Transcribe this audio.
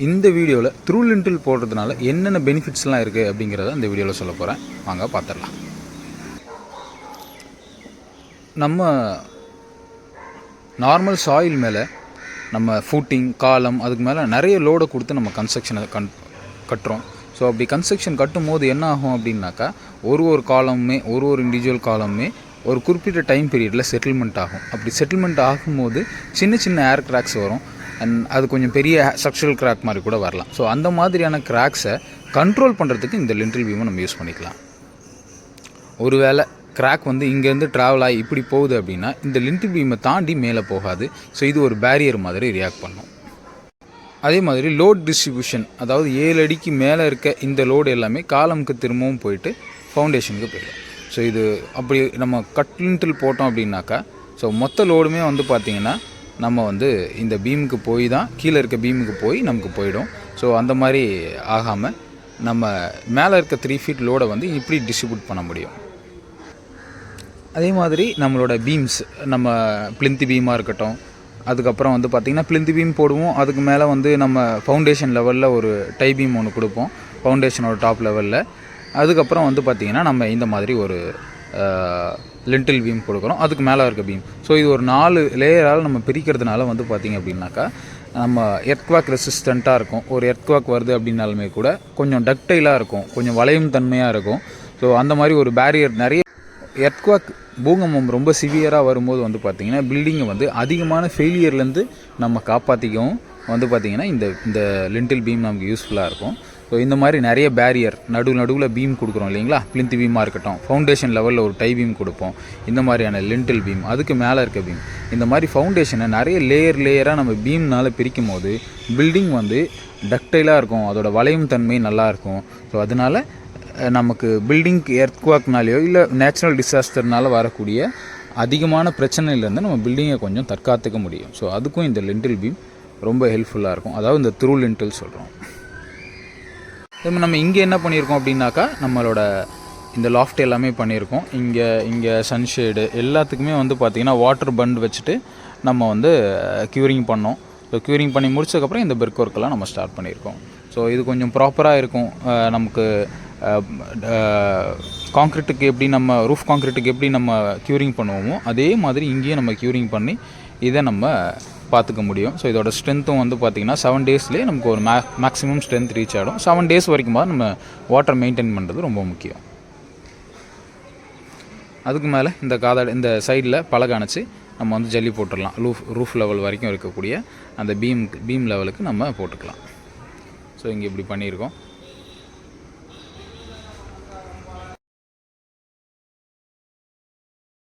இந்த வீடியோவில் த்ரூ லிண்டில் போடுறதுனால என்னென்ன பெனிஃபிட்ஸ்லாம் இருக்குது அப்படிங்கிறத இந்த வீடியோவில் சொல்ல போகிறேன். வாங்க பார்த்துடலாம். நம்ம நார்மல் சாயில் மேலே நம்ம ஃபூட்டிங் காலம் அதுக்கு மேலே நிறைய லோடை கொடுத்து நம்ம கன்ஸ்ட்ரக்ஷனை கட்டுறோம். ஸோ அப்படி கன்ஸ்ட்ரக்ஷன் கட்டும் போது என்ன ஆகும் அப்படின்னாக்கா ஒரு காலமுமே ஒரு இண்டிவிஜுவல் காலமுமே ஒரு குறிப்பிட்ட டைம் பீரியடில் செட்டில்மெண்ட் ஆகும். அப்படி செட்டில்மெண்ட் ஆகும்போது சின்ன ஏர் கிராக்ஸ் வரும். அண்ட் அது கொஞ்சம் பெரிய ஸ்ட்ரக்சரல் கிராக் மாதிரி கூட வரலாம். ஸோ அந்த மாதிரியான கிராக்ஸை கண்ட்ரோல் பண்ணுறதுக்கு இந்த லிண்டில் பீமை நம்ம யூஸ் பண்ணிக்கலாம். ஒருவேளை கிராக் இங்கேருந்து ட்ராவல் ஆகி இப்படி போகுது அப்படின்னா இந்த லிண்டில் பீமை தாண்டி மேலே போகாது. ஸோ இது ஒரு பேரியர் மாதிரி ரியாக்ட் பண்ணும். அதே மாதிரி லோட் டிஸ்ட்ரிபியூஷன், அதாவது 7 அடிக்கு மேலே இருக்க இந்த லோடு எல்லாமே காலமுக்கு திரும்பவும் போயிட்டு ஃபவுண்டேஷனுக்கு போயிடும். ஸோ இது அப்படி நம்ம கட் லிண்டில் போட்டோம் அப்படின்னாக்கா ஸோ மொத்த லோடுமே பார்த்திங்கன்னா நம்ம இந்த பீமுக்கு போய் தான் கீழே இருக்க பீமுக்கு போய் நமக்கு போயிடும். ஸோ அந்த மாதிரி ஆகாமல் நம்ம மேலே இருக்க 3 ஃபீட் லோடை இப்படி டிஸ்ட்ரிபியூட் பண்ண முடியும். அதே மாதிரி நம்மளோட பீம்ஸ், நம்ம பிளிந்த் பீமாக இருக்கட்டும், அதுக்கப்புறம் பார்த்திங்கன்னா பிளிந்த் பீம் போடுவோம். அதுக்கு மேலே நம்ம ஃபவுண்டேஷன் லெவலில் ஒரு டை பீம் ஒன்று கொடுப்போம் ஃபவுண்டேஷனோட டாப் லெவலில். அதுக்கப்புறம் பார்த்திங்கன்னா நம்ம இந்த மாதிரி ஒரு லிண்டில் பீம் கொடுக்குறோம், அதுக்கு மேலே இருக்க பீம். ஸோ இது ஒரு 4 லேயரால் நம்ம பிரிக்கிறதுனால பார்த்திங்க அப்படின்னாக்கா நம்ம எர்த்குவாக் ரெசிஸ்டண்ட்டாக இருக்கும். ஒரு எர்த்குவாக் வருது அப்படின்னாலுமே கூட கொஞ்சம் டக்டைலாக இருக்கும், கொஞ்சம் வளையும் தன்மையாக இருக்கும். ஸோ அந்த மாதிரி ஒரு பேரியர் நிறைய எர்த்குவாக் பூகம்பம் ரொம்ப சிவியராக வரும்போது பார்த்திங்கன்னா பில்டிங்கை அதிகமான ஃபெயிலியர்லேருந்து நம்ம காப்பாற்றிக்கவும் பார்த்திங்கன்னா இந்த லிண்டில் பீம் நமக்கு யூஸ்ஃபுல்லாக இருக்கும். ஸோ இந்த மாதிரி நிறைய பேரியர் நடுவில் பீம் கொடுக்குறோம் இல்லைங்களா, பிளிந்த் பீமாக இருக்கட்டும், ஃபவுண்டேஷன் லெவலில் ஒரு டை பீம் கொடுப்போம், இந்த மாதிரியான லிண்டில் பீம், அதுக்கு மேலே இருக்க பீம், இந்த மாதிரி ஃபவுண்டேஷனை நிறைய லேயராக நம்ம பீம்னால் பிரிக்கும் போது பில்டிங் டக்டைலாக இருக்கும், அதோட வளையும் தன்மை நல்லாயிருக்கும். ஸோ அதனால் நமக்கு பில்டிங் எர்த்குவாக்னாலேயோ இல்லை நேச்சுரல் டிசாஸ்டர்னால வரக்கூடிய அதிகமான பிரச்சனையிலேருந்து நம்ம பில்டிங்கை கொஞ்சம் தற்காத்துக்க முடியும். ஸோ அதுக்கும் இந்த லிண்டில் பீம் ரொம்ப ஹெல்ப்ஃபுல்லாக இருக்கும். அதாவது இந்த த்ரூ லிண்டில் சொல்கிறோம். நம்ம இங்கே என்ன பண்ணியிருக்கோம் அப்படின்னாக்கா நம்மளோட இந்த லாஃப்ட் எல்லாமே பண்ணியிருக்கோம். இங்கே சன்ஷேடு எல்லாத்துக்குமே பார்த்திங்கன்னா வாட்டர் பண்ட் வச்சுட்டு நம்ம க்யூரிங் பண்ணோம். ஸோ க்யூரிங் பண்ணி முடிச்சதுக்கப்புறம் இந்த பெர்க் ஒர்க்கெல்லாம் நம்ம ஸ்டார்ட் பண்ணியிருக்கோம். ஸோ இது கொஞ்சம் ப்ராப்பராக இருக்கும். நமக்கு காங்க்ரீட்டுக்கு எப்படி நம்ம ரூஃப் காங்க்ரீட்டுக்கு எப்படி நம்ம க்யூரிங் பண்ணுவோமோ அதே மாதிரி இங்கேயும் நம்ம க்யூரிங் பண்ணி இதை நம்ம பார்த்துக்க முடியும். ஸோ இதோட ஸ்ட்ரென்த்தும் பார்த்திங்கன்னா 7 டேஸ்லேயே நமக்கு ஒரு மேக்ஸிமம் ஸ்ட்ரென்த் ரீச் ஆகிடும். 7 டேஸ் வரைக்கும் நம்ம வாட்டர் மெயின்டைன் பண்ணுறது ரொம்ப முக்கியம். அதுக்கு மேலே இந்த சைடில் பலகை அணைச்சி நம்ம ஜல்லி போட்டுடலாம். ரூஃப் லெவல் வரைக்கும் இருக்கக்கூடிய அந்த பீம் லெவலுக்கு நம்ம போட்டுக்கலாம். ஸோ இங்கே இப்படி பண்ணியிருக்கோம்.